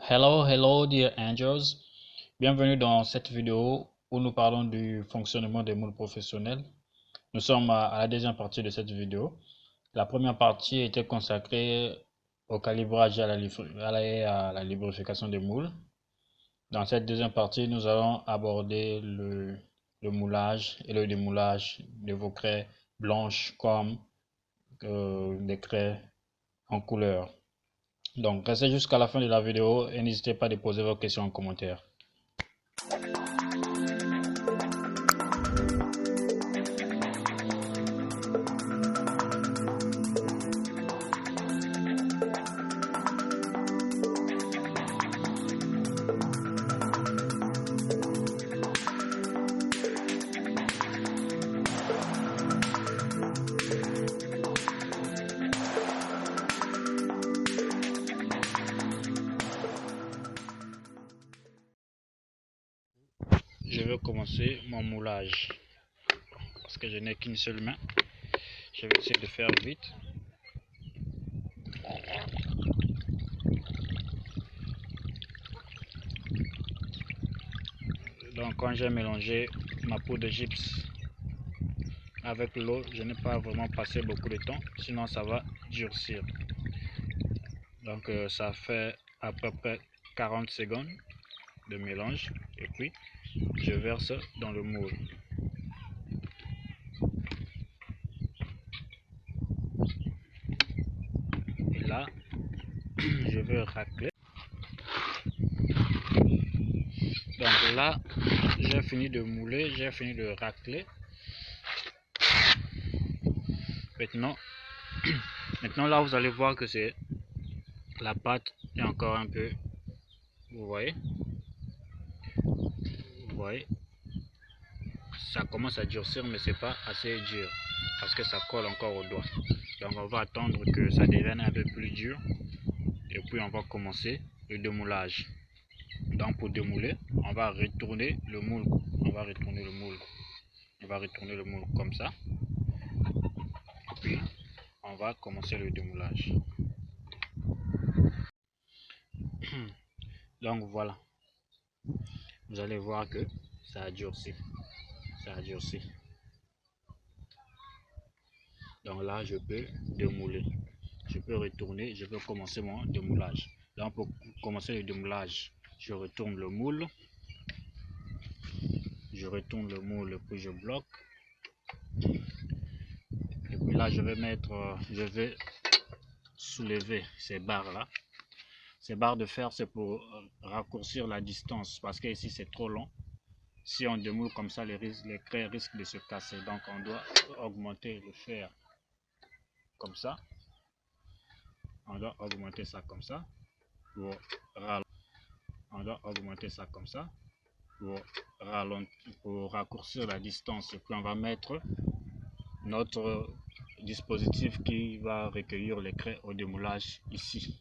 Hello dear angels. Bienvenue dans cette vidéo où nous parlons du fonctionnement des moules professionnels. Nous sommes à la deuxième partie de cette vidéo. La première partie était consacrée au calibrage et à la lubrification des moules. Dans cette deuxième partie, nous allons aborder le moulage et le démoulage de vos craies blanches comme des craies en couleur. Donc, restez jusqu'à la fin de la vidéo et n'hésitez pas à déposer vos questions en commentaire. Je vais commencer mon moulage parce que je n'ai qu'une seule main. Je vais essayer de faire vite. Donc quand j'ai mélangé ma poudre de gypse avec l'eau, je n'ai pas vraiment passé beaucoup de temps, sinon ça va durcir. Donc ça fait à peu près 40 secondes de mélange et puis je verse dans le moule. Et là, je vais racler. Donc là, j'ai fini de mouler, j'ai fini de racler. Maintenant là, vous allez voir que c'est la pâte est encore un peu, vous voyez, ça commence à durcir, mais c'est pas assez dur parce que ça colle encore au doigt. Donc on va attendre que ça devienne un peu plus dur et puis on va commencer le démoulage. Donc pour démouler, on va retourner le moule, on va retourner le moule comme ça, puis on va commencer le démoulage. Donc voilà, vous allez voir que ça a durci, donc là je peux démouler, je peux retourner, je peux commencer mon démoulage. Donc pour commencer le démoulage, je retourne le moule, puis je bloque, et puis là je vais soulever ces barres là. Ces barres de fer, c'est pour raccourcir la distance parce que ici c'est trop long. Si on démoule comme ça, les craies risquent de se casser, donc on doit augmenter le fer comme ça. On doit augmenter ça comme ça pour pour raccourcir la distance. Et puis on va mettre notre dispositif qui va recueillir les craies au démoulage ici.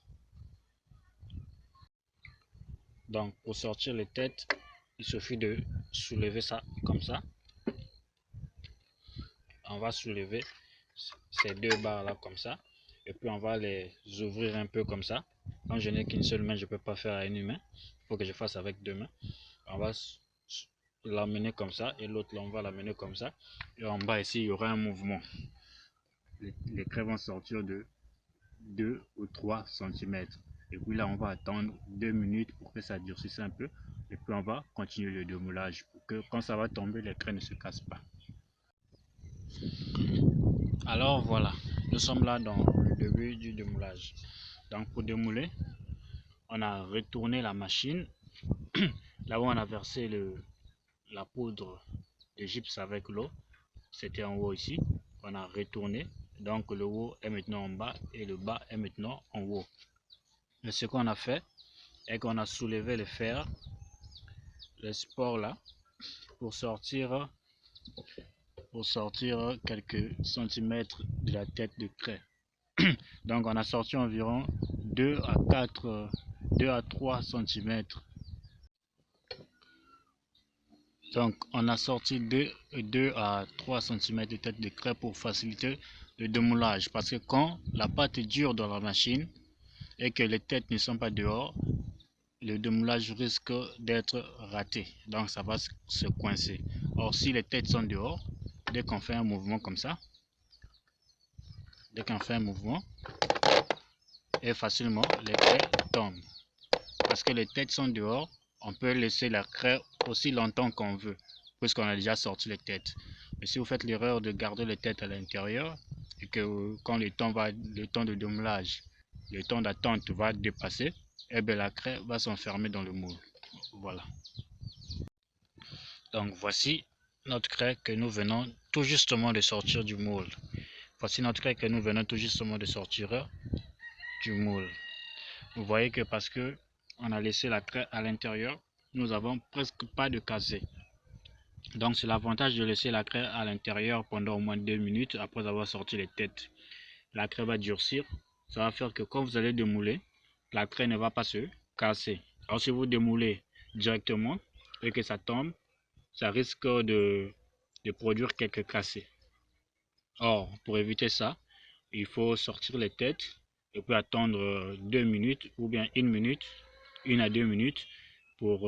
Donc pour sortir les têtes, il suffit de soulever ça comme ça. On va soulever ces deux barres là comme ça, et puis on va les ouvrir un peu comme ça. Quand je n'ai qu'une seule main, je ne peux pas faire à une main, il faut que je fasse avec deux mains. On va l'amener comme ça, et l'autre là on va l'amener comme ça, et en bas ici il y aura un mouvement. Les craies vont sortir de 2 ou 3 cm, et puis là on va attendre 2 minutes pour que ça durcisse un peu, et puis on va continuer le démoulage pour que quand ça va tomber, les craies ne se cassent pas. Alors voilà, nous sommes là dans le début du démoulage. Donc pour démouler, on a retourné la machine. Là où on a versé la poudre de gypse avec l'eau, c'était en haut ici. On a retourné, donc le haut est maintenant en bas et le bas est maintenant en haut. Et ce qu'on a fait est qu'on a soulevé le fer, le support là, pour sortir quelques centimètres de la tête de craie. Donc on a sorti environ 2 à 3 cm. Donc on a sorti 2 à 3 cm de tête de craie pour faciliter le démoulage. Parce que quand la pâte est dure dans la machine et que les têtes ne sont pas dehors, le démoulage risque d'être raté. Donc ça va se coincer. Or, si les têtes sont dehors, dès qu'on fait un mouvement comme ça, et facilement les craies tombent. Parce que les têtes sont dehors, on peut laisser la craie aussi longtemps qu'on veut, puisqu'on a déjà sorti les têtes. Mais si vous faites l'erreur de garder les têtes à l'intérieur, et que quand le temps de démoulage, le temps d'attente va dépasser, et bien la craie va s'enfermer dans le moule. Voilà. Donc voici notre craie que nous venons tout justement de sortir du moule. Voici notre craie que nous venons tout justement de sortir du moule. Vous voyez que parce que on a laissé la craie à l'intérieur, nous avons presque pas de cassé. Donc c'est l'avantage de laisser la craie à l'intérieur pendant au moins 2 minutes après avoir sorti les têtes. La craie va durcir, ça va faire que quand vous allez démouler, la craie ne va pas se casser. Alors si vous démoulez directement et que ça tombe, ça risque de produire quelques cassés. Or, pour éviter ça, il faut sortir les têtes et puis attendre 2 minutes ou bien 1 minute, 1 à 2 minutes pour